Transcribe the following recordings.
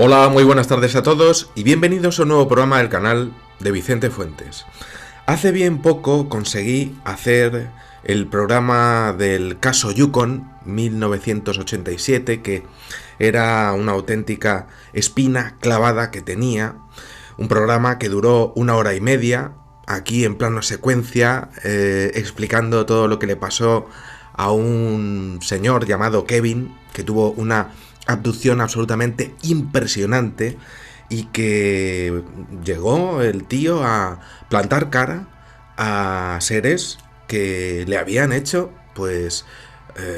Hola, muy buenas tardes a todos y bienvenidos a un nuevo programa del canal de Vicente Fuentes. Hace bien poco conseguí hacer el programa del caso Yukon 1987, que era una auténtica espina clavada que tenía, un programa que duró 1 hora y media, aquí en plano secuencia, explicando todo lo que le pasó a un señor llamado Kevin, que tuvo una abducción absolutamente impresionante y que llegó el tío a plantar cara a seres que le habían hecho pues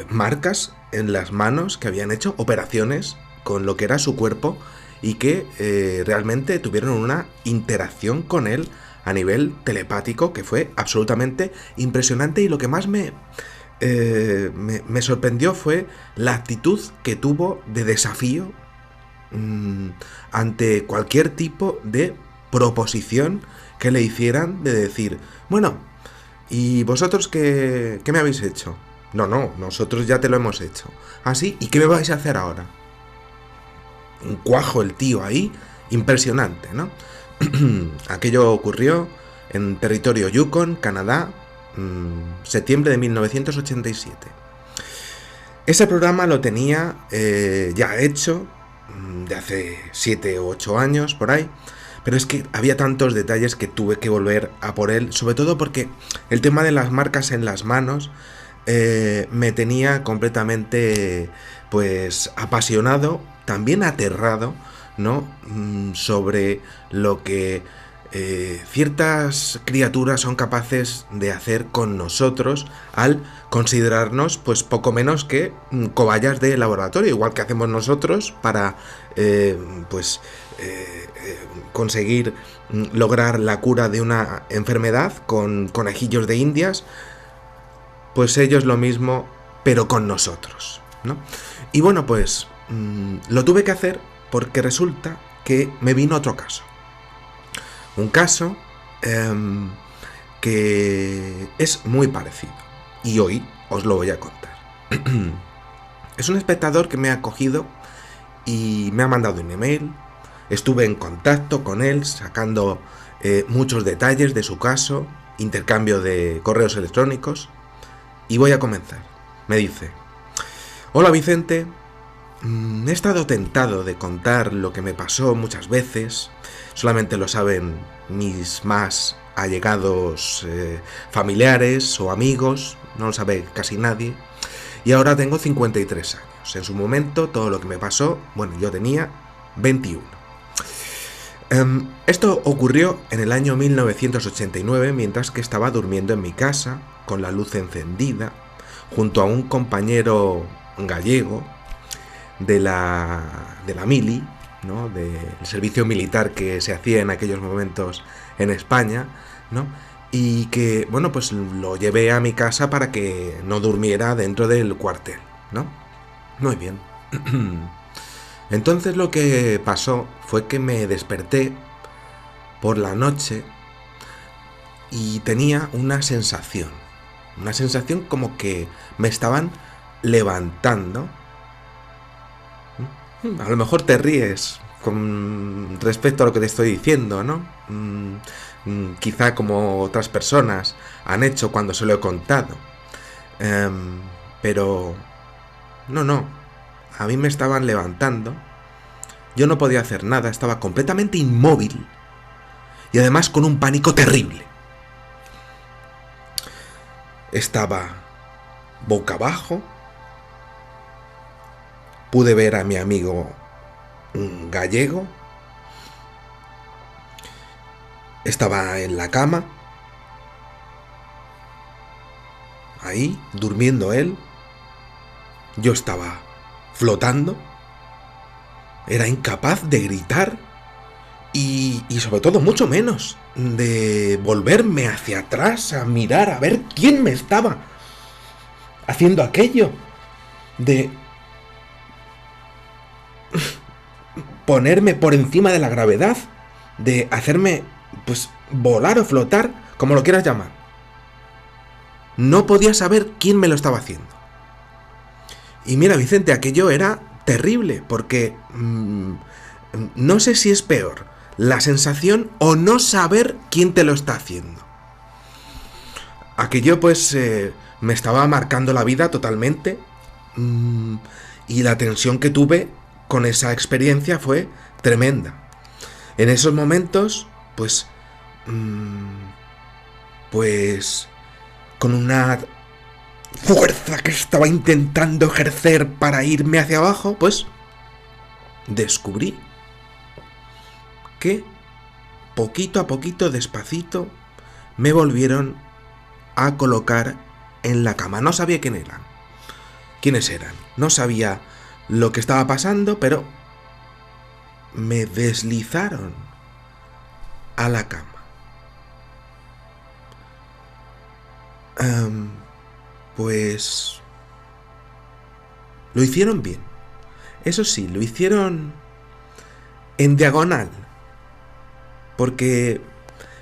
marcas en las manos, que habían hecho operaciones con lo que era su cuerpo y que realmente tuvieron una interacción con él a nivel telepático que fue absolutamente impresionante. Y lo que más me sorprendió fue la actitud que tuvo de desafío ante cualquier tipo de proposición que le hicieran, de decir, bueno, ¿y vosotros qué me habéis hecho? No, nosotros ya te lo hemos hecho. ¿Ah, sí? ¿Y qué me vais a hacer ahora? Un cuajo el tío ahí, impresionante, ¿no? Aquello ocurrió en territorio Yukon, Canadá, septiembre de 1987. Ese programa lo tenía ya hecho de hace 7 o 8 años, por ahí, pero es que había tantos detalles que tuve que volver a por él, sobre todo porque el tema de las marcas en las manos me tenía completamente pues apasionado, también aterrado, ¿no? Sobre lo que ciertas criaturas son capaces de hacer con nosotros al considerarnos pues poco menos que cobayas de laboratorio, igual que hacemos nosotros para conseguir lograr la cura de una enfermedad con conejillos de indias. Pues ellos lo mismo, pero con nosotros, ¿no? Y bueno, pues lo tuve que hacer porque resulta que me vino otro caso. Un caso que es muy parecido. Y hoy os lo voy a contar. Es un espectador que me ha cogido y me ha mandado un email. Estuve en contacto con él, sacando muchos detalles de su caso, intercambio de correos electrónicos. Y voy a comenzar. Me dice: hola Vicente, he estado tentado de contar lo que me pasó muchas veces. Solamente lo saben mis más allegados familiares o amigos, no lo sabe casi nadie. Y ahora tengo 53 años. En su momento, todo lo que me pasó, bueno, yo tenía 21. Esto ocurrió en el año 1989, mientras que estaba durmiendo en mi casa, con la luz encendida, junto a un compañero gallego de la mili, ¿no? Del servicio militar que se hacía en aquellos momentos en España, ¿no? Y que, bueno, pues lo llevé a mi casa para que no durmiera dentro del cuartel, ¿no? Muy bien. Entonces lo que pasó fue que me desperté por la noche y tenía una sensación como que me estaban levantando. A lo mejor te ríes con respecto a lo que te estoy diciendo, ¿no? Quizá como otras personas han hecho cuando se lo he contado. Pero no, a mí me estaban levantando. Yo no podía hacer nada, estaba completamente inmóvil y además con un pánico terrible. Estaba boca abajo. Pude ver a mi amigo gallego. Estaba en la cama, ahí, durmiendo él. Yo estaba flotando. Era incapaz de gritar y sobre todo mucho menos de volverme hacia atrás a mirar a ver quién me estaba haciendo aquello, de ponerme por encima de la gravedad, de hacerme pues volar o flotar, como lo quieras llamar. No podía saber quién me lo estaba haciendo. Y mira, Vicente, aquello era terrible, porque No sé si es peor la sensación o no saber quién te lo está haciendo. Aquello pues me estaba marcando la vida totalmente. Y la tensión que tuve con esa experiencia fue tremenda. En esos momentos, pues con una fuerza que estaba intentando ejercer para irme hacia abajo, pues descubrí que poquito a poquito, despacito, me volvieron a colocar en la cama. No sabía quiénes eran. No sabía lo que estaba pasando, pero me deslizaron a la cama. Pues lo hicieron bien. Eso sí, lo hicieron en diagonal, porque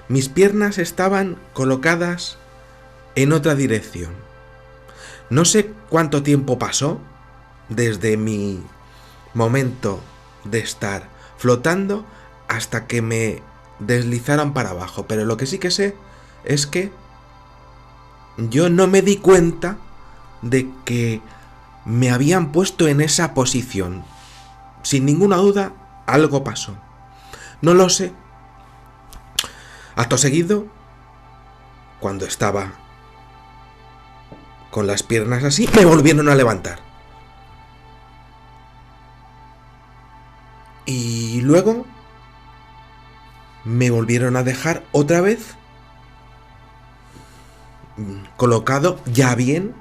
mis piernas estaban colocadas en otra dirección. No sé cuánto tiempo pasó desde mi momento de estar flotando hasta que me deslizaron para abajo, pero lo que sí que sé es que yo no me di cuenta de que me habían puesto en esa posición. Sin ninguna duda, algo pasó. No lo sé. Acto seguido, cuando estaba con las piernas así, me volvieron a levantar. Y luego me volvieron a dejar otra vez colocado ya bien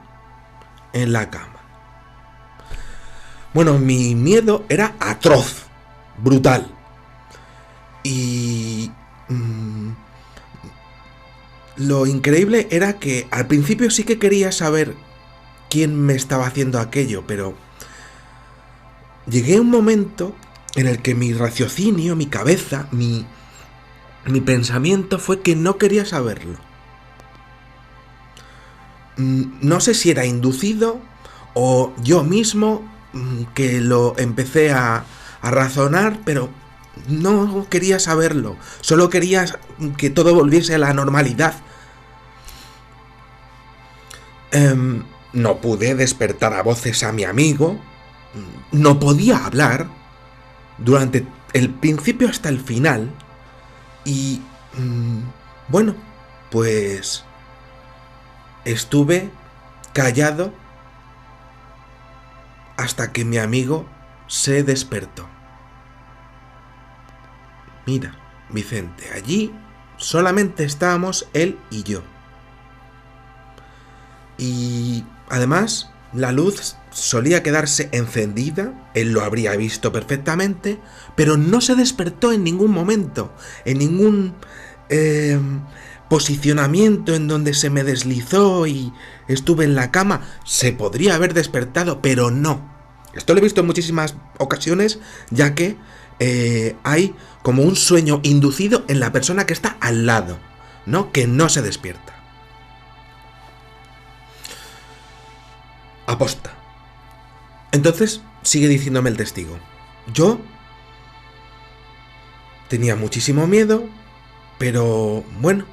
en la cama. Bueno, mi miedo era atroz, brutal. Y lo increíble era que al principio sí que quería saber quién me estaba haciendo aquello, pero llegué a un momento en el que mi raciocinio, mi cabeza, mi pensamiento fue que no quería saberlo. No sé si era inducido o yo mismo que lo empecé a razonar, pero no quería saberlo. Solo quería que todo volviese a la normalidad. No pude despertar a voces a mi amigo. No podía hablar durante el principio hasta el final. Y bueno, pues estuve callado hasta que mi amigo se despertó. Mira, Vicente, allí solamente estábamos él y yo. Y además, la luz solía quedarse encendida, él lo habría visto perfectamente, pero no se despertó en ningún momento, en ningún posicionamiento en donde se me deslizó y estuve en la cama. Se podría haber despertado, pero no. Esto lo he visto en muchísimas ocasiones, ya que hay como un sueño inducido en la persona que está al lado, ¿no? Que no se despierta. Aposta. Entonces, sigue diciéndome el testigo. Yo tenía muchísimo miedo, pero bueno,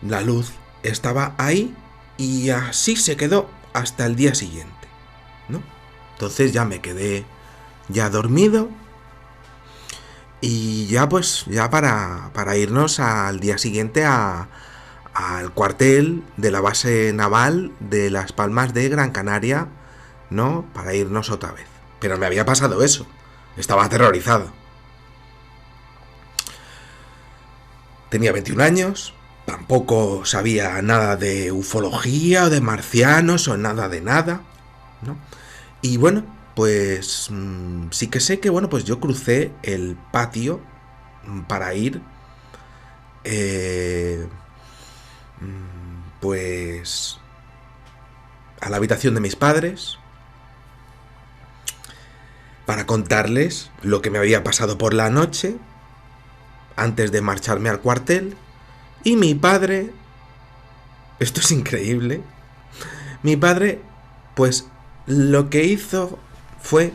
la luz estaba ahí y así se quedó hasta el día siguiente, ¿no? Entonces ya me quedé ya dormido y ya pues, ya para irnos al día siguiente al cuartel de la base naval de Las Palmas de Gran Canaria, ¿no? Para irnos otra vez. Pero me había pasado eso. Estaba aterrorizado. Tenía 21 años, tampoco sabía nada de ufología o de marcianos o nada de nada, ¿no? Y bueno, pues sí que sé que, bueno, pues yo crucé el patio para ir, pues a la habitación de mis padres para contarles lo que me había pasado por la noche antes de marcharme al cuartel. Y mi padre, esto es increíble, mi padre pues lo que hizo fue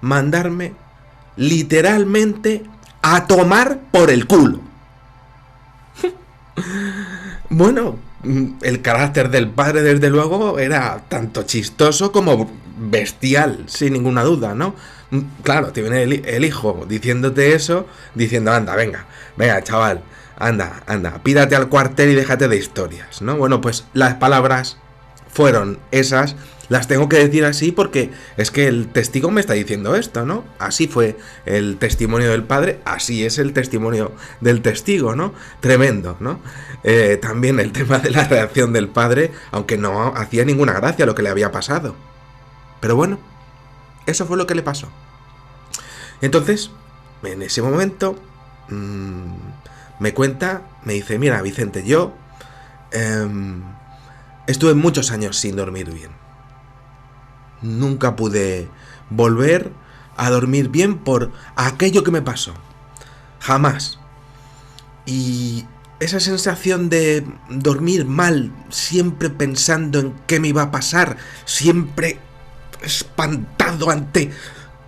mandarme literalmente a tomar por el culo. Bueno, el carácter del padre, desde luego, era tanto chistoso como bestial, sin ninguna duda, ¿no? Claro, te viene el hijo diciéndote eso, diciendo, anda, venga, chaval, anda, pírate al cuartel y déjate de historias, ¿no? Bueno, pues las palabras fueron esas. Las tengo que decir así porque es que el testigo me está diciendo esto, ¿no? Así fue el testimonio del padre, así es el testimonio del testigo, ¿no? Tremendo, ¿no? También el tema de la reacción del padre, aunque no hacía ninguna gracia lo que le había pasado. Pero bueno, eso fue lo que le pasó. Entonces, en ese momento, me cuenta, me dice, mira, Vicente, yo estuve muchos años sin dormir bien. Nunca pude volver a dormir bien por aquello que me pasó. Jamás. Y esa sensación de dormir mal, siempre pensando en qué me iba a pasar, siempre espantado ante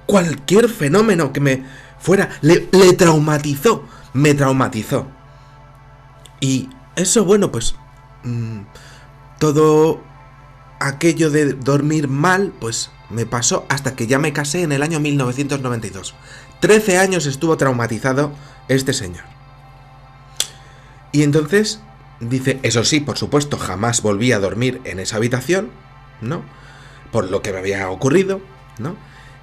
cualquier fenómeno que me fuera, le traumatizó, me traumatizó. Y eso, bueno, pues todo aquello de dormir mal, pues me pasó hasta que ya me casé en el año 1992. 13 años estuvo traumatizado este señor. Y entonces dice, eso sí, por supuesto, jamás volví a dormir en esa habitación, ¿no? Por lo que me había ocurrido, ¿no?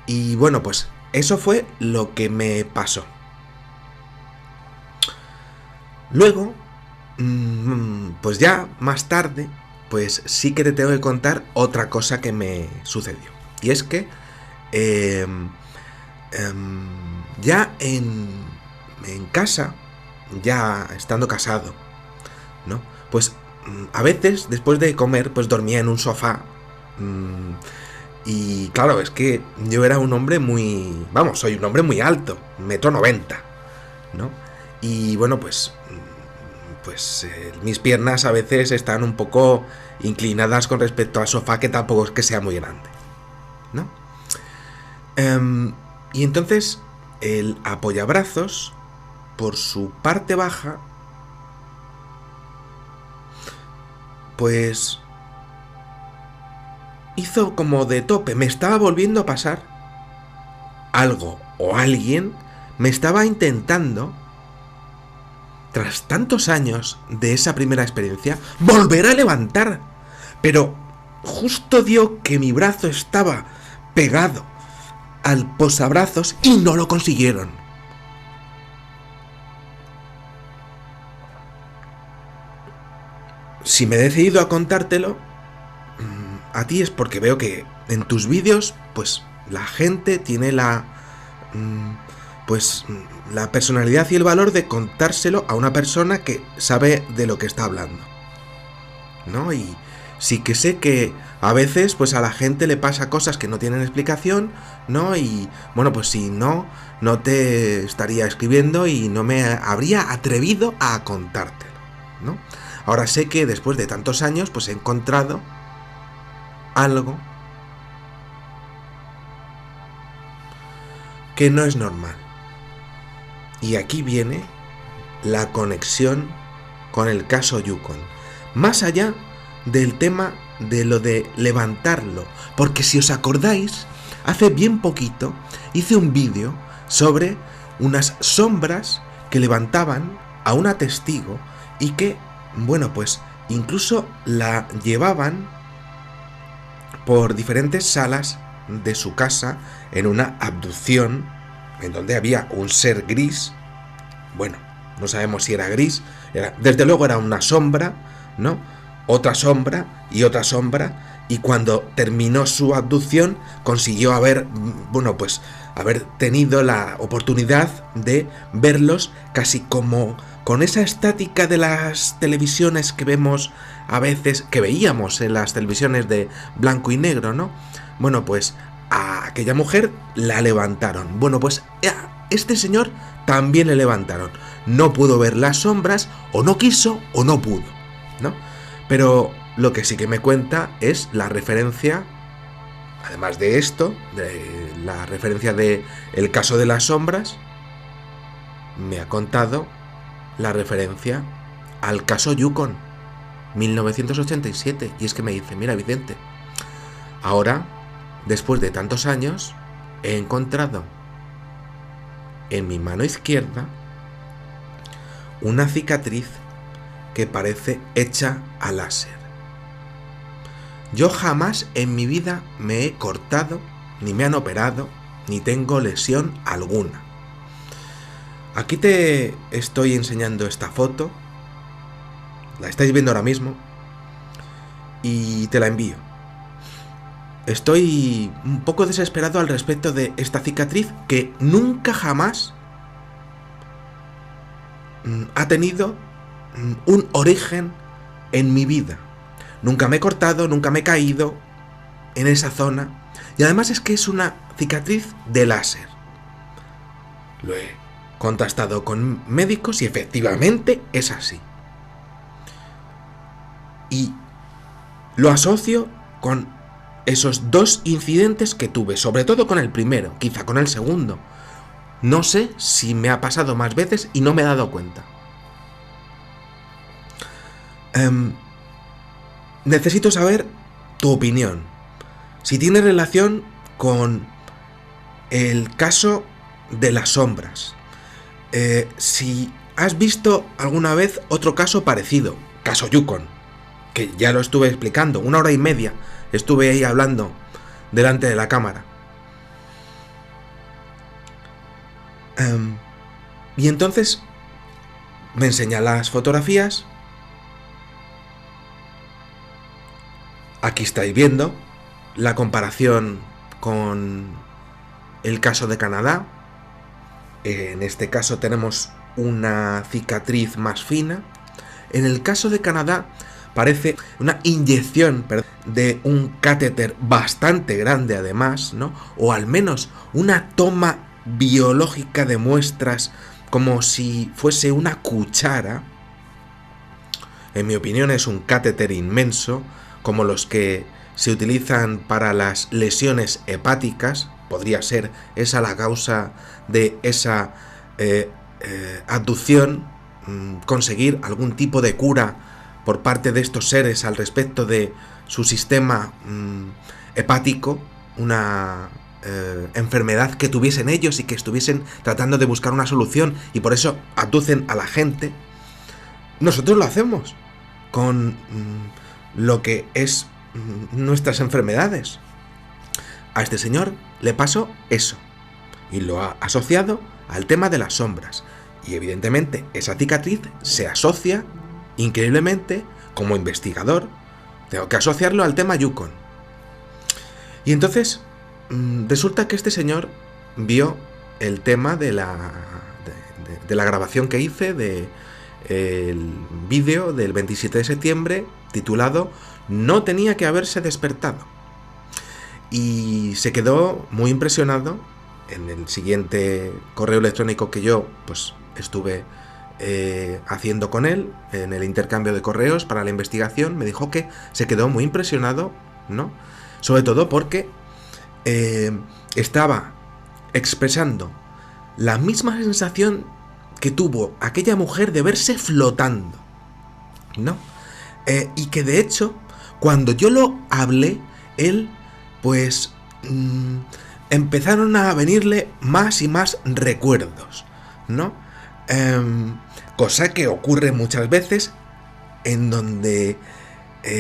Y bueno, pues eso fue lo que me pasó. Luego, pues ya más tarde, pues sí que te tengo que contar otra cosa que me sucedió. Y es que ya en casa, ya estando casado, ¿no? Pues a veces, después de comer, pues dormía en un sofá. Y claro, es que yo era un hombre muy... Vamos, soy un hombre muy alto, 1,90 m, ¿no? Y bueno, pues mis piernas a veces están un poco inclinadas con respecto al sofá, que tampoco es que sea muy grande, ¿no? Y entonces el apoyabrazos, por su parte baja, pues hizo como de tope. Me estaba volviendo a pasar algo o alguien me estaba intentando, tras tantos años de esa primera experiencia, volver a levantar. Pero justo dio que mi brazo estaba pegado al posabrazos y no lo consiguieron. Si me he decidido a contártelo a ti es porque veo que en tus vídeos, pues la gente tiene la personalidad y el valor de contárselo a una persona que sabe de lo que está hablando, ¿no? Y sí que sé que a veces pues a la gente le pasa cosas que no tienen explicación, ¿no? Y bueno, pues si no te estaría escribiendo y no me habría atrevido a contártelo, ¿no? Ahora sé que después de tantos años pues he encontrado algo que no es normal. Y aquí viene la conexión con el caso Yukon. Más allá del tema de lo de levantarlo. Porque si os acordáis, hace bien poquito hice un vídeo sobre unas sombras que levantaban a una testigo y que, bueno, pues incluso la llevaban por diferentes salas de su casa en una abducción en donde había un ser gris. Bueno, no sabemos si era gris, desde luego era una sombra, ¿no? Otra sombra y otra sombra, y cuando terminó su abducción consiguió haber tenido la oportunidad de verlos casi como con esa estática de las televisiones que vemos a veces, que veíamos en las televisiones de blanco y negro, ¿no? Bueno, pues a aquella mujer la levantaron. Bueno, pues a este señor también le levantaron. No pudo ver las sombras, o no quiso, o no pudo, ¿no? Pero lo que sí que me cuenta es la referencia además de esto, de la referencia de el caso de las sombras, me ha contado la referencia al caso Yukon, 1987. Y es que me dice, mira Vicente, ahora, después de tantos años, he encontrado en mi mano izquierda una cicatriz que parece hecha a láser. Yo jamás en mi vida me he cortado, ni me han operado, ni tengo lesión alguna. Aquí te estoy enseñando esta foto, la estáis viendo ahora mismo, y te la envío. Estoy un poco desesperado al respecto de esta cicatriz que nunca jamás ha tenido un origen en mi vida. Nunca me he cortado, nunca me he caído en esa zona. Y además es que es una cicatriz de láser. Lo he contrastado con médicos y efectivamente es así. Y lo asocio con esos dos incidentes que tuve, sobre todo con el primero, quizá con el segundo. No sé si me ha pasado más veces y no me he dado cuenta. Necesito saber tu opinión. Si tiene relación con el caso de las sombras. Si has visto alguna vez otro caso parecido, caso Yukon, que ya lo estuve explicando, 1 hora y media estuve ahí hablando delante de la cámara. Y entonces me enseña las fotografías. Aquí estáis viendo la comparación con el caso de Canadá. En este caso tenemos una cicatriz más fina. En el caso de Canadá parece una inyección de un catéter bastante grande además, ¿no? O al menos una toma biológica de muestras como si fuese una cuchara. En mi opinión es un catéter inmenso, como los que se utilizan para las lesiones hepáticas. Podría ser esa la causa de esa abducción, conseguir algún tipo de cura por parte de estos seres al respecto de su sistema hepático, una enfermedad que tuviesen ellos y que estuviesen tratando de buscar una solución y por eso abducen a la gente. Nosotros lo hacemos con lo que es nuestras enfermedades. A este señor le pasó eso y lo ha asociado al tema de las sombras y evidentemente esa cicatriz se asocia increíblemente. Como investigador tengo que asociarlo al tema Yukon. Y entonces resulta que este señor vio el tema de la grabación que hice de el vídeo del 27 de septiembre titulado "No tenía que haberse despertado", y se quedó muy impresionado. En el siguiente correo electrónico que yo pues estuve haciendo con él, en el intercambio de correos para la investigación, me dijo que se quedó muy impresionado, ¿no? Sobre todo porque estaba expresando la misma sensación que tuvo aquella mujer de verse flotando, ¿no? Y que de hecho, cuando yo lo hablé, él, pues, empezaron a venirle más y más recuerdos, ¿no? Cosa que ocurre muchas veces en donde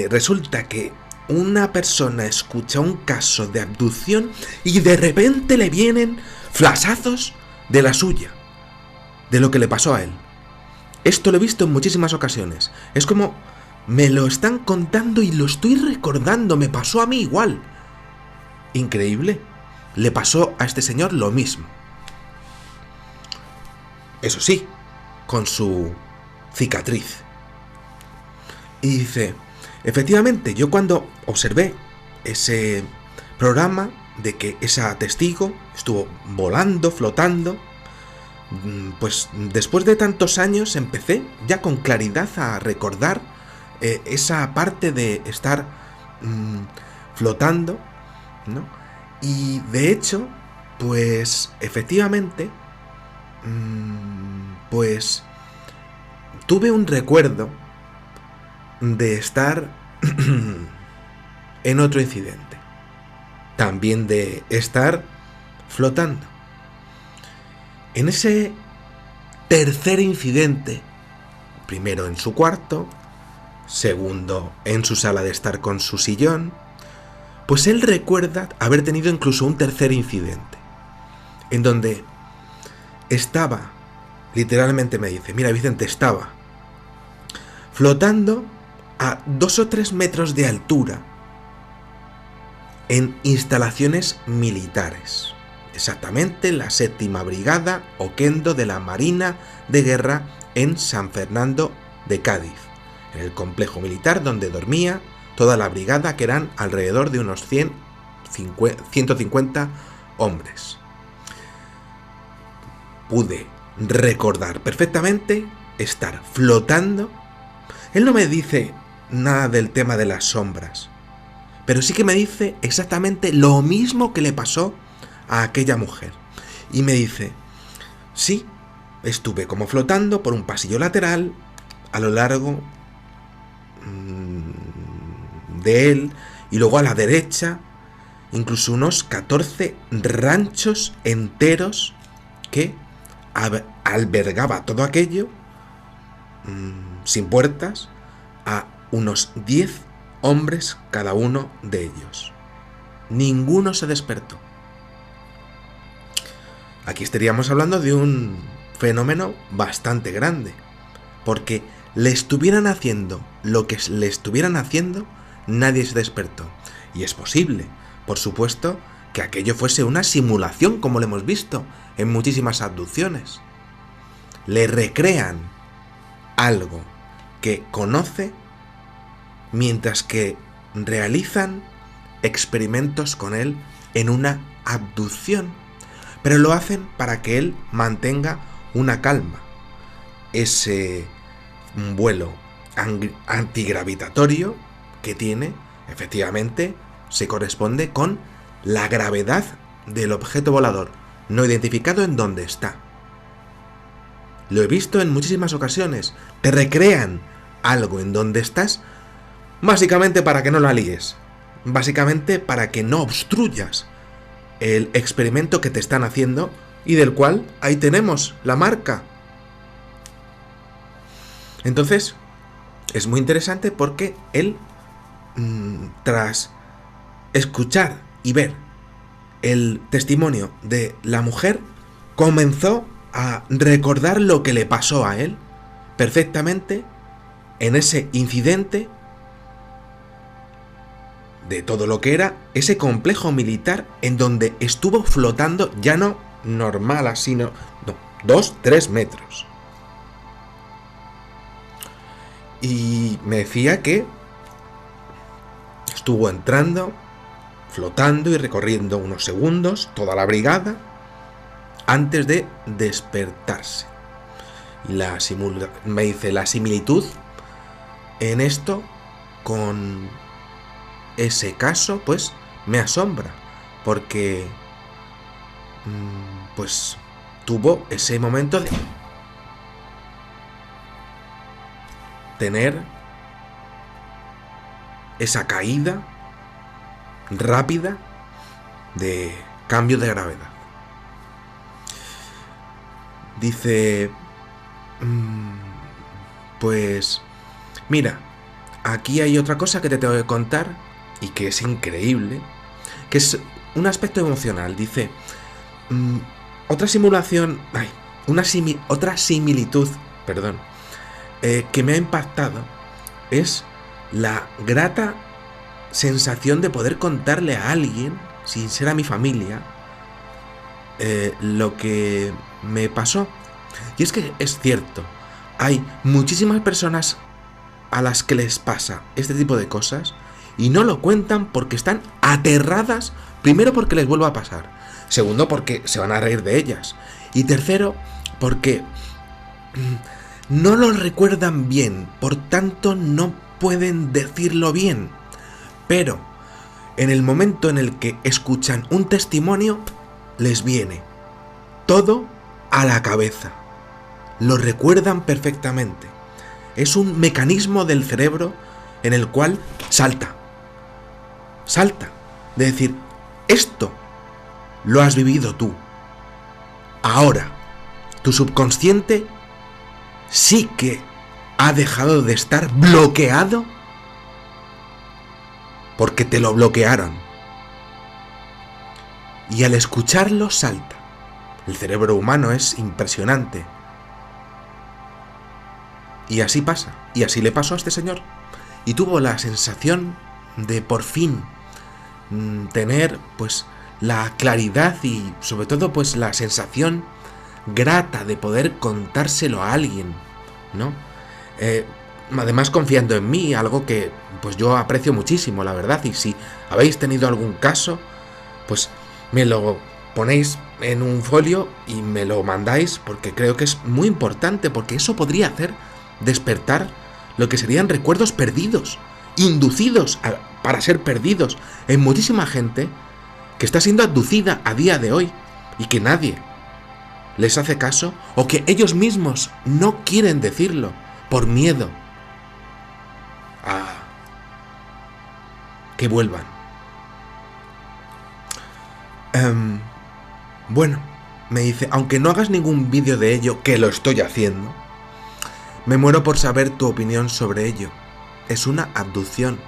resulta que una persona escucha un caso de abducción y de repente le vienen flashazos de la suya, de lo que le pasó a él. Esto lo he visto en muchísimas ocasiones. Es como me lo están contando y lo estoy recordando. Me pasó a mí igual. Increíble. Le pasó a este señor lo mismo. Eso sí, con su cicatriz. Y dice, efectivamente, yo cuando observé ese programa de que esa testigo estuvo volando, flotando, pues después de tantos años empecé ya con claridad a recordar esa parte de estar flotando, ¿no? Y de hecho, pues efectivamente, pues tuve un recuerdo de estar en otro incidente. También de estar flotando. En ese tercer incidente, primero en su cuarto, segundo en su sala de estar con su sillón, pues él recuerda haber tenido incluso un tercer incidente, en donde estaba, literalmente me dice, mira Vicente, estaba flotando a 2 o 3 metros de altura en instalaciones militares, exactamente la 7ª Brigada Oquendo de la Marina de Guerra en San Fernando de Cádiz, en el complejo militar donde dormía toda la brigada, que eran alrededor de unos 150 hombres. Pude recordar perfectamente estar flotando. Él no me dice nada del tema de las sombras, pero sí que me dice exactamente lo mismo que le pasó a aquella mujer. Y me dice, sí, estuve como flotando por un pasillo lateral a lo largo de él, y luego a la derecha incluso unos 14 ranchos enteros que albergaba todo aquello, sin puertas, a unos 10 hombres cada uno de ellos. Ninguno se despertó. Aquí estaríamos hablando de un fenómeno bastante grande, porque le estuvieran haciendo lo que le estuvieran haciendo, nadie se despertó. Y es posible, por supuesto, que aquello fuese una simulación, como lo hemos visto en muchísimas abducciones. Le recrean algo que conoce mientras que realizan experimentos con él en una abducción, pero lo hacen para que él mantenga una calma. Ese vuelo antigravitatorio que tiene, efectivamente, se corresponde con la gravedad del objeto volador no identificado en donde está. Lo he visto en muchísimas ocasiones. Te recrean algo en donde estás, básicamente para que no la líes, básicamente para que no obstruyas el experimento que te están haciendo y del cual ahí tenemos la marca. Entonces, es muy interesante porque él, tras escuchar y ver el testimonio de la mujer, comenzó a recordar lo que le pasó a él perfectamente en ese incidente de todo lo que era ese complejo militar en donde estuvo flotando, ya no normal así, no 2-3 metros. Y me decía que estuvo entrando, flotando y recorriendo unos segundos toda la brigada antes de despertarse. Y me dice la similitud en esto con ese caso, pues me asombra, porque pues tuvo ese momento de tener esa caída rápida de cambio de gravedad. Dice, pues mira, aquí hay otra cosa que te tengo que contar y que es increíble, que es un aspecto emocional. Dice, otra simulación, otra similitud, perdón, que me ha impactado es la grata sensación de poder contarle a alguien, sin ser a mi familia, lo que me pasó. Y es que es cierto, hay muchísimas personas a las que les pasa este tipo de cosas y no lo cuentan porque están aterradas, primero porque les vuelva a pasar, segundo porque se van a reír de ellas, y tercero porque no lo recuerdan bien, por tanto no pueden decirlo bien. Pero en el momento en el que escuchan un testimonio, les viene todo a la cabeza. Lo recuerdan perfectamente. Es un mecanismo del cerebro en el cual salta. De decir, esto lo has vivido tú. Ahora, tu subconsciente sí que ha dejado de estar bloqueado porque te lo bloquearon. Y al escucharlo salta. El cerebro humano es impresionante. Y así pasa. Y así le pasó a este señor. Y tuvo la sensación de por fin tener pues la claridad y sobre todo pues la sensación grata de poder contárselo a alguien, ¿no? Además confiando en mí, algo que pues yo aprecio muchísimo, la verdad. Y si habéis tenido algún caso, pues me lo ponéis en un folio y me lo mandáis, porque creo que es muy importante, porque eso podría hacer despertar lo que serían recuerdos perdidos, inducidos para ser perdidos en muchísima gente que está siendo abducida a día de hoy y que nadie les hace caso, o que ellos mismos no quieren decirlo por miedo a que vuelvan. Bueno, me dice, aunque no hagas ningún vídeo de ello, que lo estoy haciendo, me muero por saber tu opinión sobre ello. Es una abducción.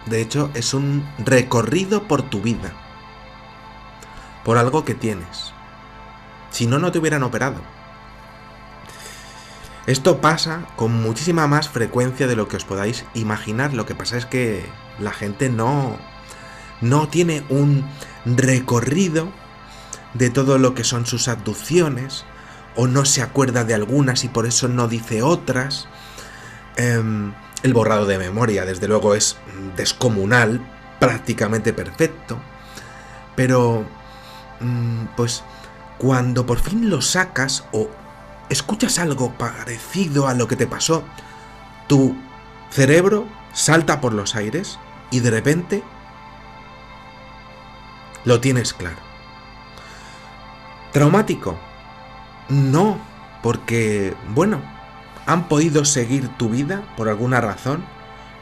De hecho, es un recorrido por tu vida. Por algo que tienes. Si no, no te hubieran operado. Esto pasa con muchísima más frecuencia de lo que os podáis imaginar. Lo que pasa es que la gente no tiene un recorrido de todo lo que son sus abducciones, o no se acuerda de algunas y por eso no dice otras. El borrado de memoria, desde luego, es descomunal, prácticamente perfecto, pero pues cuando por fin lo sacas o escuchas algo parecido a lo que te pasó, tu cerebro salta por los aires y de repente lo tienes claro. ¿Traumático? No, porque, bueno, han podido seguir tu vida por alguna razón,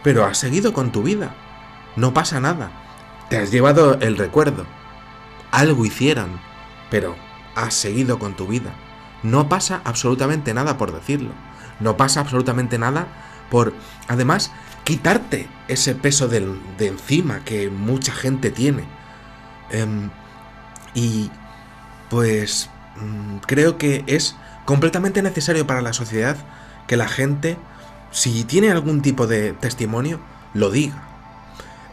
pero has seguido con tu vida. No pasa nada. Te has llevado el recuerdo. Algo hicieron, pero has seguido con tu vida. No pasa absolutamente nada por decirlo. No pasa absolutamente nada por, además, quitarte ese peso de encima que mucha gente tiene. Y pues creo que es completamente necesario para la sociedad que la gente, si tiene algún tipo de testimonio, lo diga.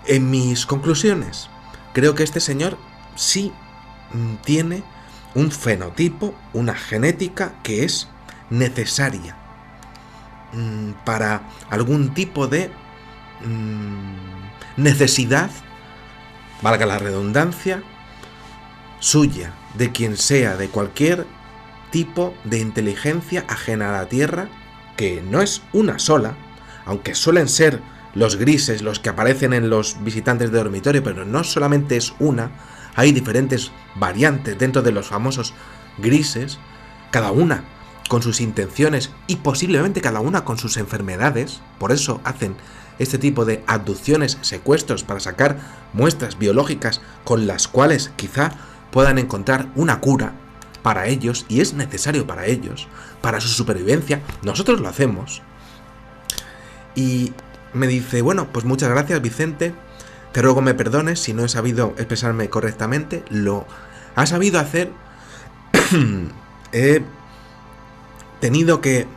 En mis conclusiones, creo que este señor sí tiene un fenotipo, una genética que es necesaria para algún tipo de necesidad, valga la redundancia, suya, de quien sea, de cualquier tipo de inteligencia ajena a la Tierra, que no es una sola, aunque suelen ser los grises los que aparecen en los visitantes de dormitorio, pero no solamente es una, hay diferentes variantes dentro de los famosos grises, cada una con sus intenciones y posiblemente cada una con sus enfermedades. Por eso hacen este tipo de abducciones, secuestros, para sacar muestras biológicas con las cuales quizá puedan encontrar una cura para ellos, y es necesario para ellos, para su supervivencia. Nosotros lo hacemos. Y me dice, bueno, pues muchas gracias, Vicente, te ruego me perdones si no he sabido expresarme correctamente. Lo has sabido hacer. He tenido que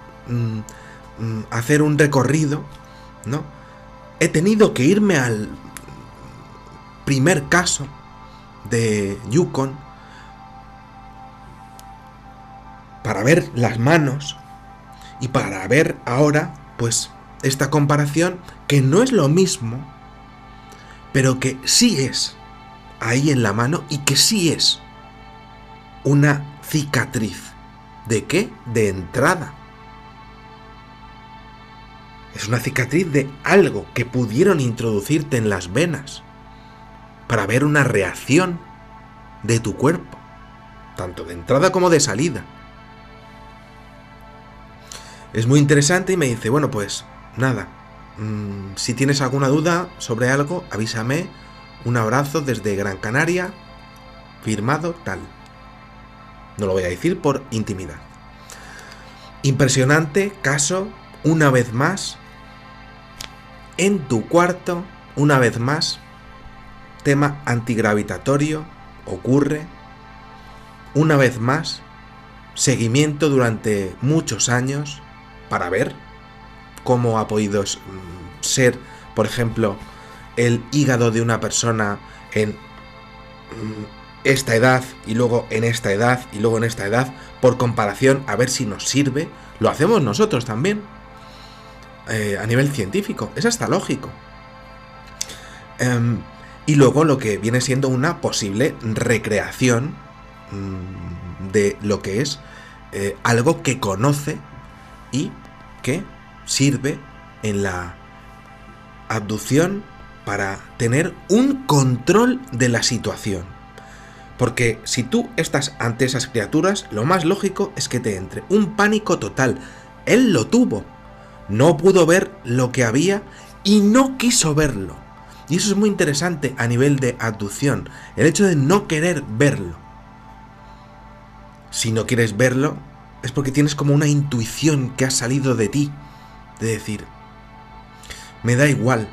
hacer un recorrido, ¿no? He tenido que irme al primer caso de Yukon para ver las manos y para ver ahora pues esta comparación, que no es lo mismo, pero que sí es ahí en la mano y que sí es una cicatriz. ¿De qué? De entrada. Es una cicatriz de algo que pudieron introducirte en las venas. para ver una reacción de tu cuerpo, tanto de entrada como de salida. Es muy interesante y me dice, bueno, pues nada, si tienes alguna duda sobre algo, avísame. Un abrazo desde Gran Canaria, firmado tal. No lo voy a decir por intimidad. Impresionante caso, una vez más, en tu cuarto, una vez más, tema antigravitatorio, ocurre, una vez más, seguimiento durante muchos años para ver cómo ha podido ser, por ejemplo, el hígado de una persona en esta edad y luego en esta edad y luego en esta edad, por comparación, a ver si nos sirve. Lo hacemos nosotros también, a nivel científico, es hasta lógico. Y luego lo que viene siendo una posible recreación de lo que es algo que conoce y que sirve en la abducción para tener un control de la situación. Porque si tú estás ante esas criaturas, lo más lógico es que te entre un pánico total. Él lo tuvo. No pudo ver lo que había y no quiso verlo. Y eso es muy interesante a nivel de abducción. El hecho de no querer verlo. Si no quieres verlo, es porque tienes como una intuición que ha salido de ti. De decir, me da igual.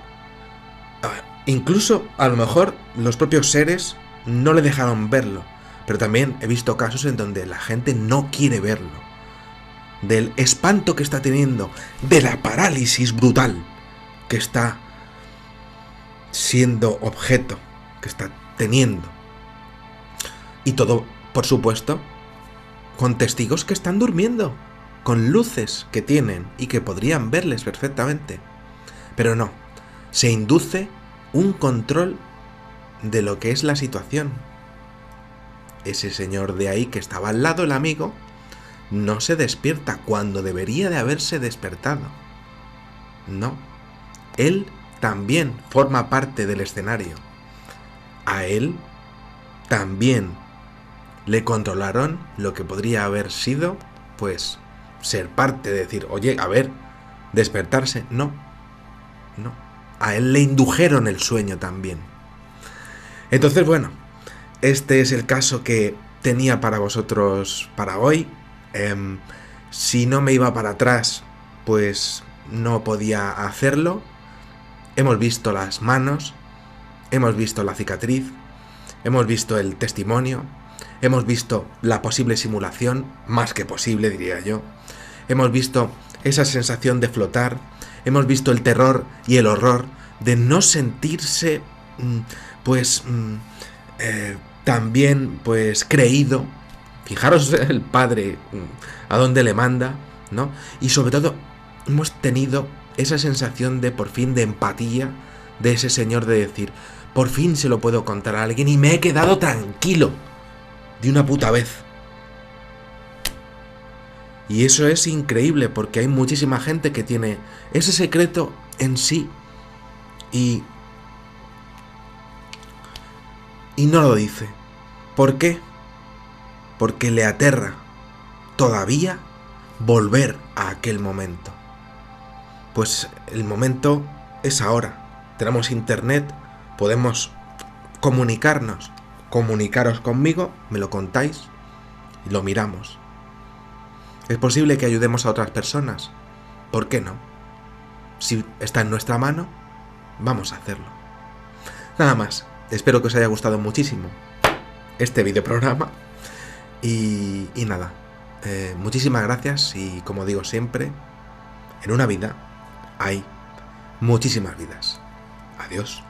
Incluso, a lo mejor, los propios seres no le dejaron verlo. Pero también he visto casos en donde la gente no quiere verlo. Del espanto que está teniendo, de la parálisis brutal que está siendo objeto, que está teniendo. Y todo, por supuesto, con testigos que están durmiendo, con luces que tienen y que podrían verles perfectamente. Pero no, se induce un control de lo que es la situación. Ese señor de ahí que estaba al lado, el amigo, no se despierta cuando debería de haberse despertado. No, él también forma parte del escenario. A él también le controlaron lo que podría haber sido, pues, ser parte de decir, oye, a ver, despertarse. No, no. A él le indujeron el sueño también. Entonces, bueno, este es el caso que tenía para vosotros para hoy. Si no me iba para atrás, pues no podía hacerlo. Hemos visto las manos, hemos visto la cicatriz, hemos visto el testimonio, hemos visto la posible simulación, más que posible diría yo. Hemos visto esa sensación de flotar, hemos visto el terror y el horror de no sentirse, también, pues, creído. Fijaros el padre a dónde le manda, ¿no? Y sobre todo hemos tenido esa sensación de, por fin, de empatía de ese señor, de decir, por fin se lo puedo contar a alguien y me he quedado tranquilo de una puta vez. Y eso es increíble porque hay muchísima gente que tiene ese secreto en sí y no lo dice. ¿Por qué? Porque le aterra todavía volver a aquel momento. Pues el momento es ahora. Tenemos internet, podemos comunicarnos. Comunicaros conmigo, me lo contáis y lo miramos. ¿Es posible que ayudemos a otras personas? ¿Por qué no? Si está en nuestra mano, vamos a hacerlo. Nada más. Espero que os haya gustado muchísimo este videoprograma. Y nada. Muchísimas gracias y, como digo siempre, en una vida hay muchísimas vidas. Adiós.